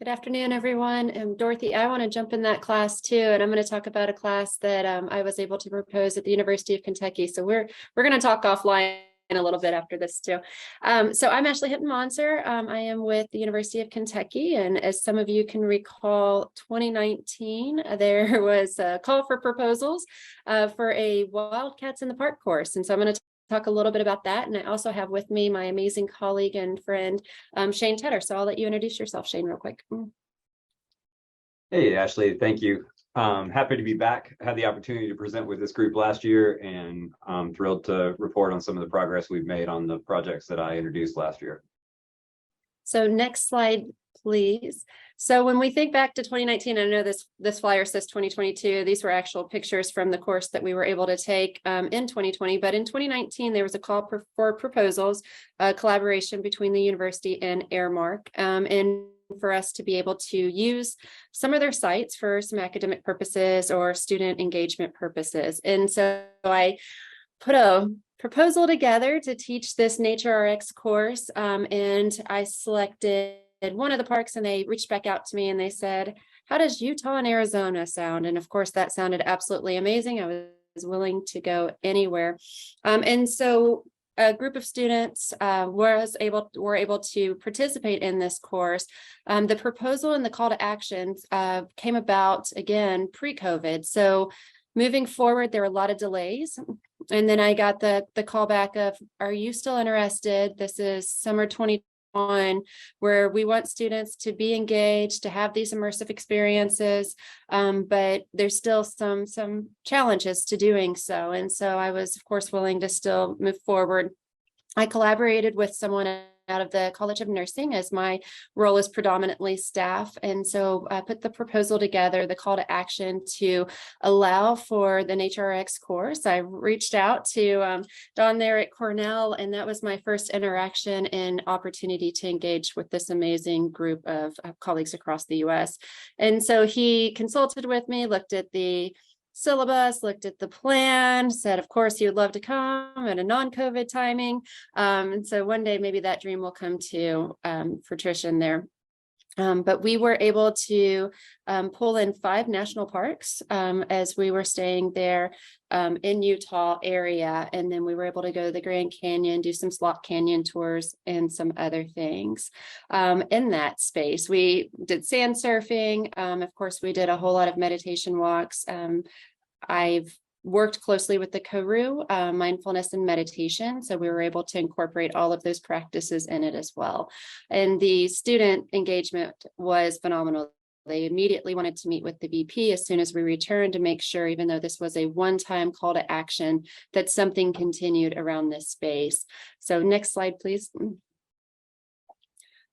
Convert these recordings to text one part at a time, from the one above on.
Good afternoon, everyone. Dorothy, I want to jump in that class too, and I'm going to talk about a class that I was able to propose at the University of Kentucky. So we're going to talk offline a little bit after this too. So I'm Ashley Hinton. I am with the University of Kentucky, and as some of you can recall, 2019 there was a call for proposals for a Wildcats in the Park course, and so I'm going to talk a little bit about that. And I also have with me my amazing colleague and friend, Shane Tedder. So I'll let you introduce yourself, Shane, real quick. Hey, Ashley, thank you. Happy to be back. I had the opportunity to present with this group last year, and I'm thrilled to report on some of the progress we've made on the projects that I introduced last year. So next slide, please. So when we think back to 2019, I know this flyer says 2022. These were actual pictures from the course that we were able to take in 2020. But in 2019, there was a call for proposals, collaboration between the university and Airmark, and for us to be able to use some of their sites for some academic purposes or student engagement purposes. And so I put a proposal together to teach this NatureRx course, and I selected one of the parks, and they reached back out to me and they said, how does Utah and Arizona sound? And of course that sounded absolutely amazing. I was willing to go anywhere. And so a group of students were able to participate in this course. The proposal and the call to actions came about again pre-COVID. So moving forward, there were a lot of delays. And then I got the call back of, are you still interested? This is summer 2021, where we want students to be engaged, to have these immersive experiences, but there's still some challenges to doing so. And so I was, of course, willing to still move forward. I collaborated with someone out of the College of Nursing, as my role is predominantly staff. And so I put the proposal together, the call to action to allow for the NatureRx course. I reached out to Don there at Cornell, and that was my first interaction and opportunity to engage with this amazing group of colleagues across the US. And so he consulted with me, looked at the syllabus, looked at the plan, said, of course, he would love to come at a non-COVID timing. And so one day maybe that dream will come to fruition there. But we were able to pull in 5 national parks as we were staying there in Utah area. And then we were able to go to the Grand Canyon, do some slot canyon tours and some other things in that space. We did sand surfing. Of course, we did a whole lot of meditation walks. I've worked closely with the Koru, mindfulness and meditation. So we were able to incorporate all of those practices in it as well. And the student engagement was phenomenal. They immediately wanted to meet with the VP as soon as we returned to make sure, even though this was a one-time call to action, that something continued around this space. So next slide, please.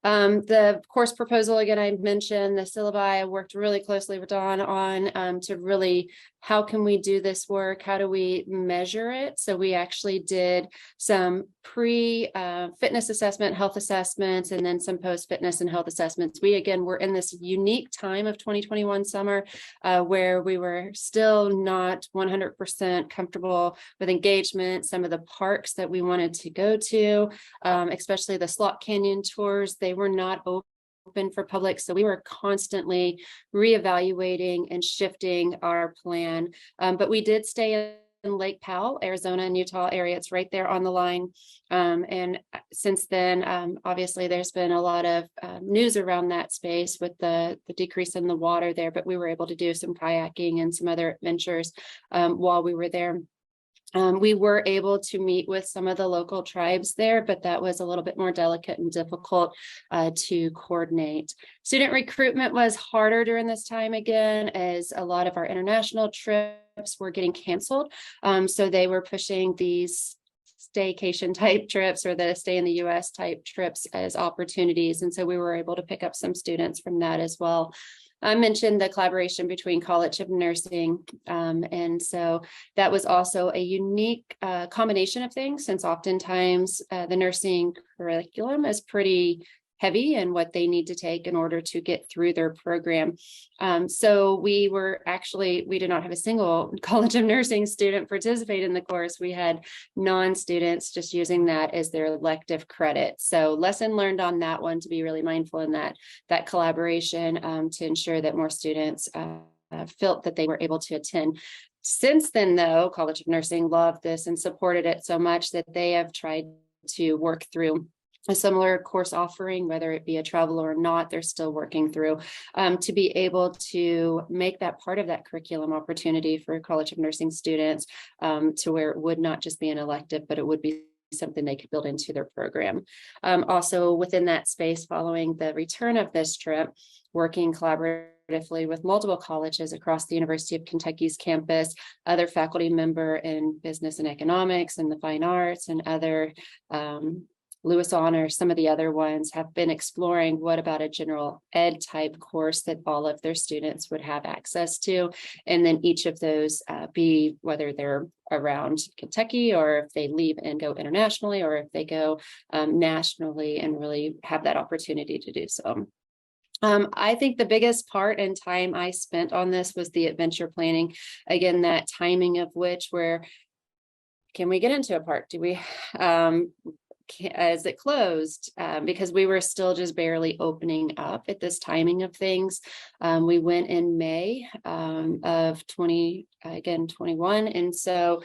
The course proposal, again, I mentioned the syllabi. I worked really closely with Don on to really, how can we do this work? How do we measure it? So we actually did some pre-fitness assessment, health assessments, and then some post-fitness and health assessments. We, again, were in this unique time of 2021 summer where we were still not 100% comfortable with engagement. Some of the parks that we wanted to go to, especially the slot canyon tours, they were not open for public. So we were constantly reevaluating and shifting our plan. But we did stay in Lake Powell, Arizona and Utah area. It's right there on the line. And since then, obviously, there's been a lot of news around that space with the decrease in the water there, but we were able to do some kayaking and some other adventures while we were there. We were able to meet with some of the local tribes there, but that was a little bit more delicate and difficult to coordinate. Student recruitment was harder during this time again, as a lot of our international trips were getting canceled. So they were pushing these staycation type trips or the stay in the US type trips as opportunities. And so we were able to pick up some students from that as well. I mentioned the collaboration between College of Nursing. And so that was also a unique combination of things, since oftentimes the nursing curriculum is pretty heavy and what they need to take in order to get through their program. So we did not have a single College of Nursing student participate in the course. We had non-students just using that as their elective credit. So lesson learned on that one, to be really mindful in that collaboration to ensure that more students felt that they were able to attend. Since then, though, College of Nursing loved this and supported it so much that they have tried to work through a similar course offering, whether it be a travel or not, they're still working through to be able to make that part of that curriculum opportunity for College of Nursing students to where it would not just be an elective, but it would be something they could build into their program. Also within that space, following the return of this trip, working collaboratively with multiple colleges across the University of Kentucky's campus, other faculty member in business and economics and the fine arts and other Lewis Honors, some of the other ones have been exploring what about a general ed type course that all of their students would have access to. And then each of those be whether they're around Kentucky or if they leave and go internationally or if they go nationally and really have that opportunity to do so. I think the biggest part and time I spent on this was the adventure planning. Again, that timing of which can we get into a park? Do we is it closed? Because we were still just barely opening up at this timing of things. We went in May of 21. And so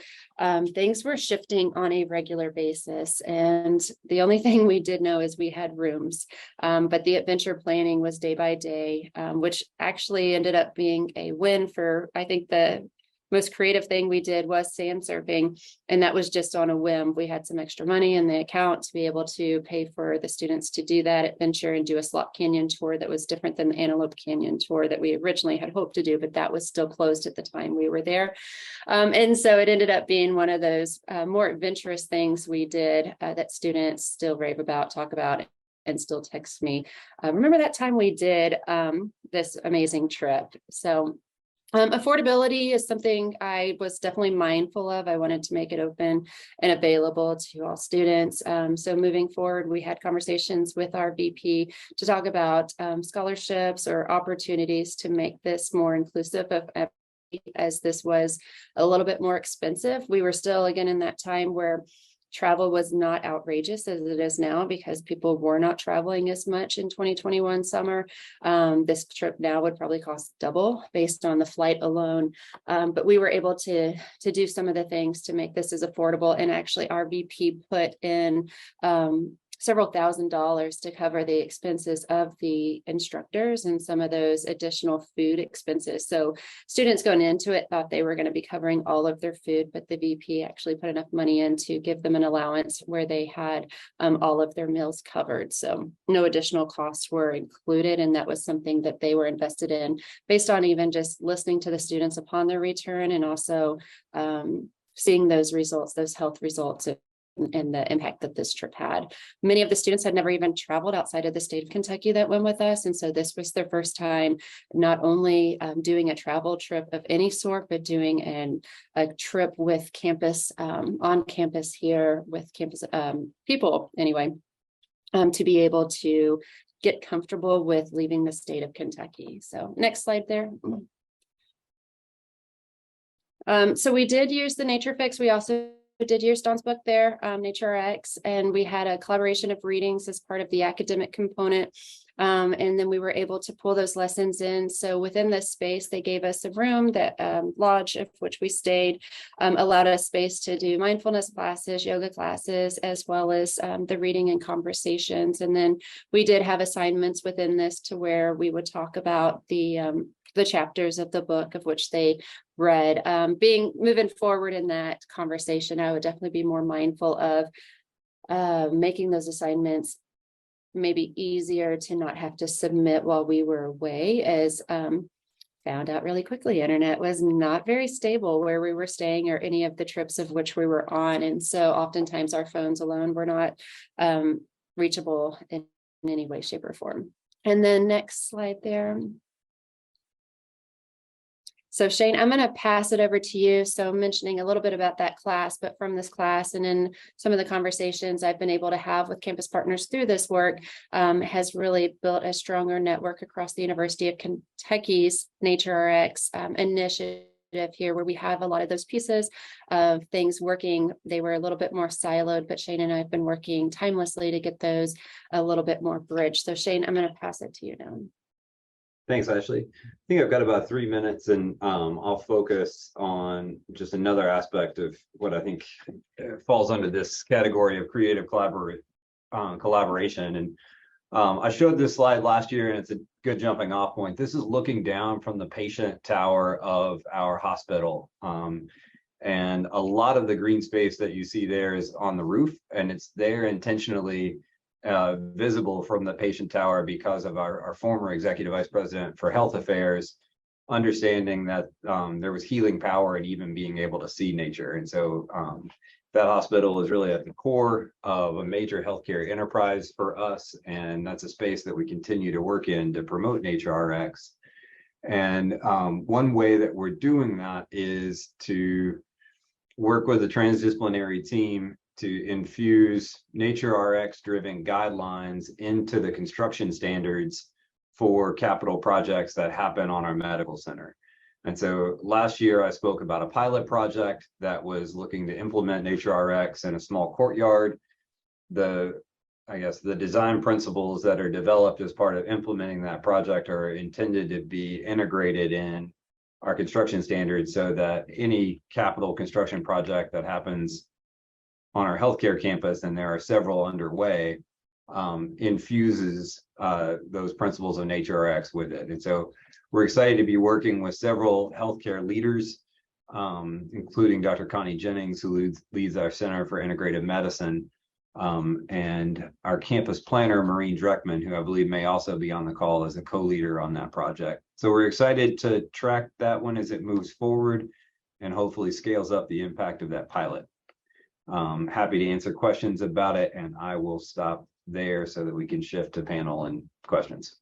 things were shifting on a regular basis. And the only thing we did know is we had rooms, but the adventure planning was day by day, which actually ended up being a win for, I think, the most creative thing we did was sand surfing, and that was just on a whim. We had some extra money in the account to be able to pay for the students to do that adventure and do a slot canyon tour that was different than the Antelope Canyon tour that we originally had hoped to do, but that was still closed at the time we were there. And so it ended up being one of those more adventurous things we did that students still rave about, talk about, and still text me. Remember that time we did this amazing trip? So affordability is something I was definitely mindful of. I wanted to make it open and available to all students. So moving forward, we had conversations with our VP to talk about scholarships or opportunities to make this more inclusive of as this was a little bit more expensive. We were still, again, in that time where travel was not outrageous as it is now because people were not traveling as much in 2021 summer. This trip now would probably cost double based on the flight alone. But we were able to do some of the things to make this as affordable. And actually our VP put in several $1,000s to cover the expenses of the instructors and some of those additional food expenses. So students going into it thought they were going to be covering all of their food, but the VP actually put enough money in to give them an allowance where they had all of their meals covered. So no additional costs were included. And that was something that they were invested in based on even just listening to the students upon their return and also seeing those results, those health results and the impact that this trip had. Many of the students had never even traveled outside of the state of Kentucky that went with us. And so this was their first time not only doing a travel trip of any sort, but doing a trip with campus, on campus here with campus people anyway, to be able to get comfortable with leaving the state of Kentucky. So next slide there. So we did use the Nature Fix. We also did use Dawn's book there, Nature RX, and we had a collaboration of readings as part of the academic component. And then we were able to pull those lessons in. So within this space, they gave us a room that lodge of which we stayed, allowed us space to do mindfulness classes, yoga classes, as well as the reading and conversations. And then we did have assignments within this to where we would talk about the chapters of the book of which they read. Moving forward in that conversation, I would definitely be more mindful of making those assignments maybe easier to not have to submit while we were away, as found out really quickly, internet was not very stable where we were staying or any of the trips of which we were on. And so oftentimes our phones alone were not reachable in any way, shape, or form. And then next slide there. So Shane, I'm going to pass it over to you. So mentioning a little bit about that class, but from this class and in some of the conversations I've been able to have with campus partners through this work, has really built a stronger network across the University of Kentucky's NatureRx initiative here, where we have a lot of those pieces of things working. They were a little bit more siloed, but Shane and I have been working timelessly to get those a little bit more bridged. So Shane, I'm going to pass it to you now. Thanks, Ashley. I think I've got about 3 minutes, and I'll focus on just another aspect of what I think falls under this category of creative collaboration. And I showed this slide last year, and it's a good jumping off point. This is looking down from the patient tower of our hospital. And a lot of the green space that you see there is on the roof, and it's there intentionally visible from the patient tower because of our former executive vice president for health affairs, understanding that there was healing power in even being able to see nature. And so that hospital is really at the core of a major healthcare enterprise for us, and that's a space that we continue to work in to promote NatureRx. And one way that we're doing that is to work with a transdisciplinary team to infuse NatureRx driven guidelines into the construction standards for capital projects that happen on our medical center. And so last year I spoke about a pilot project that was looking to implement NatureRx in a small courtyard. I guess the design principles that are developed as part of implementing that project are intended to be integrated in our construction standards so that any capital construction project that happens on our healthcare campus, and there are several underway, infuses those principles of NatureRx with it. And so we're excited to be working with several healthcare leaders, including Dr. Connie Jennings, who leads our Center for Integrative Medicine, and our campus planner, Maureen Dreckman, who I believe may also be on the call as a co-leader on that project. So we're excited to track that one as it moves forward and hopefully scales up the impact of that pilot. Happy to answer questions about it, and I will stop there so that we can shift to panel and questions.